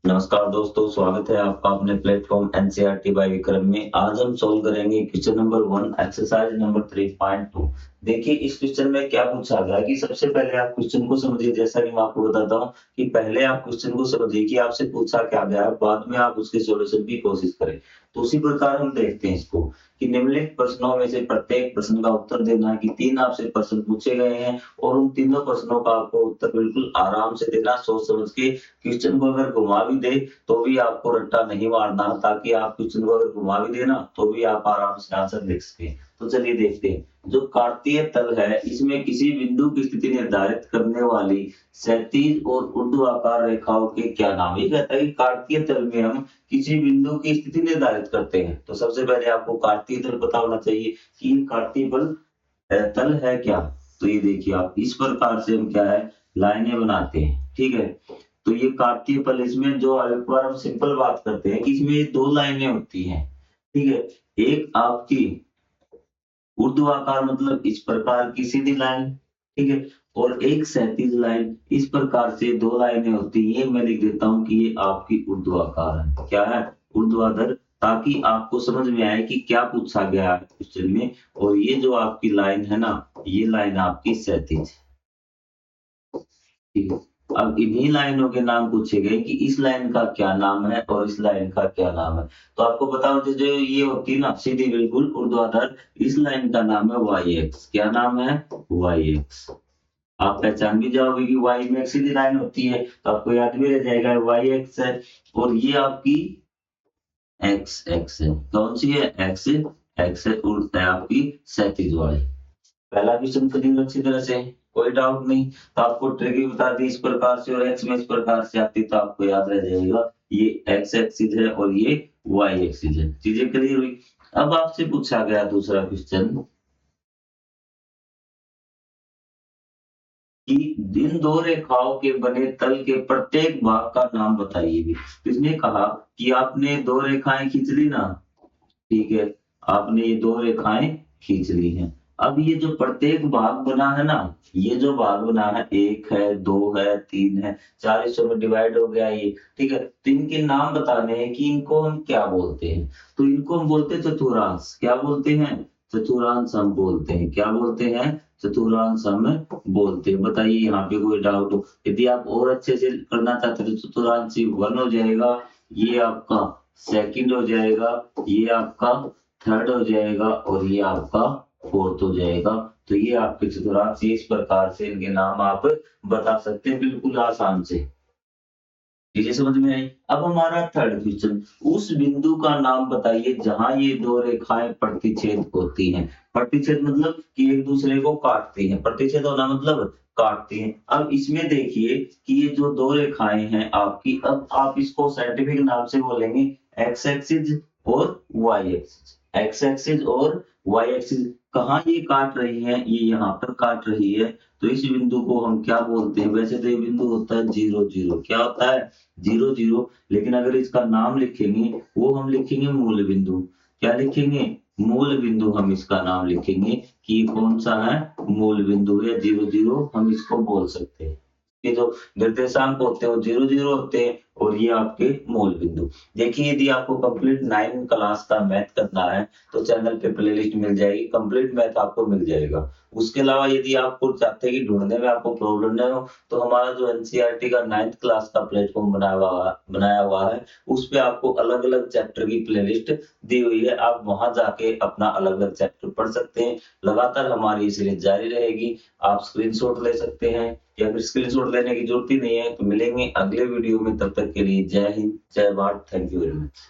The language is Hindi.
नमस्कार दोस्तों, स्वागत है आपका अपने प्लेटफॉर्म एनसीईआरटी बाय विक्रम में। आज हम सॉल्व करेंगे क्वेश्चन नंबर 1 एक्सरसाइज नंबर 3.2। देखिए इस क्वेश्चन में क्या पूछा गया कि सबसे पहले आप क्वेश्चन को समझिए। जैसा कि मैं आपको बताता हूँ कि पहले आप क्वेश्चन को समझिए कि आपसे पूछा क्या गया है, बाद में आप उसके सॉल्यूशन की कोशिश करें। तो उसी प्रकार हम देखते हैं इसको कि निम्नलिखित प्रश्नों में से प्रत्येक प्रश्न का उत्तर देना है कि 3 आपसे प्रश्न पूछे गए हैं और उन तीनों प्रश्नों का आपको उत्तर बिल्कुल आराम से देना, सोच समझ के। क्वेश्चन को अगर घुमा भी दे तो भी आपको रट्टा नहीं मारना, ताकि आप क्वेश्चन को अगर घुमा भी देना तो भी आप आराम से आंसर लिख सकें। तो चलिए देखते हैं। जो कार्तीय तल है इसमें किसी बिंदु की स्थिति निर्धारित करने वाली क्षैतिज और ऊर्ध्वाधर रेखाओं के क्या नाम। ये कहता है कि कार्तीय तल में हम किसी बिंदु की स्थिति निर्धारित करते हैं। तो सबसे पहले आपको कार्तीय तल पता होना चाहिए कि कार्तीय तल है क्या। तो ये देखिए आप इस प्रकार से हम क्या है लाइनें बनाते हैं, ठीक है। तो ये कार्तीय तल, इसमें जो एक बार हम सिंपल बात करते हैं कि इसमें 2 लाइनें होती हैं, ठीक है। एक आपकी ऊर्ध्वाधर मतलब इस प्रकार की सीधी लाइन, ठीक है, और एक क्षैतिज लाइन। इस प्रकार से 2 लाइनें होती हैं। ये मैं लिख देता हूँ कि ये आपकी ऊर्ध्वाधर है। क्या है? ऊर्ध्वाधर, ताकि आपको समझ में आए कि क्या पूछा गया है क्वेश्चन में। और ये जो आपकी लाइन है ना, ये लाइन आपकी क्षैतिज, ठीक है। अब इन्हीं लाइनों के नाम पूछे गए कि इस लाइन का क्या नाम है और इस लाइन का क्या नाम है। तो आपको पता होना चाहिए, जो ये होती है ना सीधी बिल्कुल ऊर्ध्वाधर, इस लाइन का नाम है वाई एक्स। क्या नाम है? Y X. आप पहचान भी जाओगे कि वाई में एक सीधी लाइन होती है, तो आपको याद भी रह जाएगा वाई एक्स है। और ये आपकी एक्स एक्स है। कौन सी है? एक्स एक्स है, है आपकी क्षैतिज वाली। पहला क्वेश्चन क्लियर अच्छी तरह से, कोई डाउट नहीं। तो आपको ट्रिक भी बता दी इस प्रकार से, और एक्स में इस प्रकार से आती तो आपको याद रह जाएगा ये एक्स एक्सिस है और ये वाई एक्सिस है। चीजें क्लियर हुई। अब आपसे पूछा गया दूसरा क्वेश्चन कि इन 2 रेखाओं के बने तल के प्रत्येक भाग का नाम बताइए भी। इसने कहा कि आपने 2 रेखाएं खींच ली ना, ठीक है, आपने ये 2 रेखाएं खींच ली हैं। अब ये जो प्रत्येक भाग बना है ना, ये जो भाग बना है 1 है, 2 है, 3 है, 4 हिस्सों में डिवाइड हो गया ये, ठीक है। तो इनके नाम बताने हैं कि इनको हम क्या बोलते हैं। तो इनको हम बोलते हैं चतुर्थांश। क्या बोलते हैं? चतुर्थांश हम बोलते हैं। क्या बोलते हैं? चतुर्थांश हम बोलते हैं। बताइए यहाँ पे कोई डाउट हो? यदि आप और अच्छे से करना चाहते हैं तो चतुर्थांश 1 हो जाएगा, ये आपका सेकंड हो जाएगा, ये आपका थर्ड हो जाएगा और ये आपका फोर्थ हो जाएगा। तो ये आपके चतुर्थांश, इस प्रकार से इनके नाम आप बता सकते हैं बिल्कुल आसान से। चीजें समझ में आई। अब हमारा थर्ड क्वेश्चन, उस बिंदु का नाम बताइए जहां ये 2 रेखाएं प्रतिच्छेद होती हैं। प्रतिच्छेद मतलब कि एक दूसरे को काटती हैं। प्रतिच्छेद होना मतलब काटती हैं। अब इसमें देखिए कि ये जो 2 रेखाएं हैं आपकी, अब आप इसको साइंटिफिक नाम से बोलेंगे एक्स एक्सिस और वाई एक्सिस। एक्स एक्सिस और वाई एक्सिस कहाँ ये काट रही है? ये यहाँ पर काट रही है। तो इस बिंदु को हम क्या बोलते हैं? वैसे तो ये बिंदु होता है 0 0। क्या होता है? 0 0। लेकिन अगर इसका नाम लिखेंगे वो हम लिखेंगे मूल बिंदु। क्या लिखेंगे? मूल बिंदु हम इसका नाम लिखेंगे कि कौन सा है? मूल बिंदु है। 0 0 हम इसको बोल सकते हैं। ये जो निर्देशांक होते हैं वो 0 0 होते हैं और ये आपके मूल बिंदु। देखिए यदि आपको कंप्लीट 9 क्लास का मैथ करना है तो चैनल पे प्लेलिस्ट मिल जाएगी, कंप्लीट मैथ आपको मिल जाएगा। उसके अलावा यदि आपको चाहते हैं कि ढूंढने में आपको प्रॉब्लम न हो, तो हमारा जो एनसीईआरटी का 9th क्लास का प्लेटफॉर्म बनाया हुआ है, उस पे आपको अलग अलग चैप्टर की प्लेलिस्ट दी हुई है। आप वहां जाके अपना अलग अलग चैप्टर पढ़ सकते हैं। लगातार हमारी ये सीरीज जारी रहेगी। आप स्क्रीनशॉट ले सकते हैं या फिर स्क्रीनशॉट लेने की जरूरत ही नहीं है। तो मिलेंगे अगले वीडियो में, तब तक के लिए जय हिंद, जय Bharat. Thank you very much.